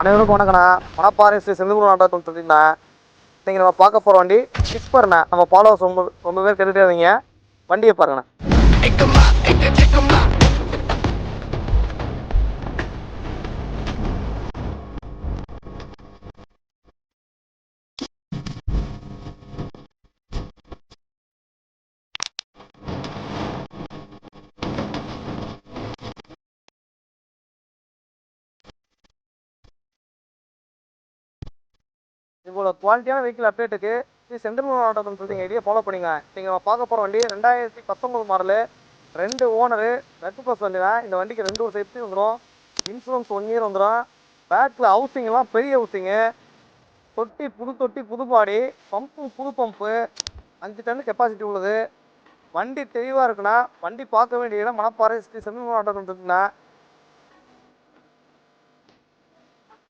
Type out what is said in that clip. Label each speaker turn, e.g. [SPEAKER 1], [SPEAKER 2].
[SPEAKER 1] அனைவருக்கும் வணக்கண்ணா. மணப்பாறை ஸ்ரீ செந்தூர் நாட்டகம் சொல்லிட்டுண்ணா. நீங்கள் நம்ம பார்க்க போகிற வண்டி டிப்பர்ண்ணா. நம்ம ஃபாலோவர்ஸ் ரொம்ப பேர் கேட்டுகிட்டே இருந்தீங்க. வண்டியை பாருங்கண்ணா. இவ்வளோ குவாலிட்டியான வெஹிக்கிள் அப்டேட்டுக்கு ஸ்ரீ செந்தூர் நாட்டகம் சொல்லிட்டு ஐடியா ஃபாலோ பண்ணிங்க. நீங்கள் நம்ம பார்க்க போகிற வண்டி 2019 மாடலு, 2 ஓனரு, ரெட் பஸ் வண்டினா. இந்த வண்டிக்கு 2 ஒரு சேஃப்டி வந்துடும். இன்சூரன்ஸ் 1 இயர் வந்துடும். பேக்கில் ஹவுசிங்லாம் பெரிய ஹவுசிங்கு, தொட்டி புது பாடி, புது பம்பு, 5 டன் கெப்பாசிட்டி உள்ளது. வண்டி தெளிவாக இருக்குண்ணா. வண்டி பார்க்க வேண்டிய இடம் மணப்பாறை ஸ்ரீ செந்தூர் நாட்டகம் இருக்குண்ணா.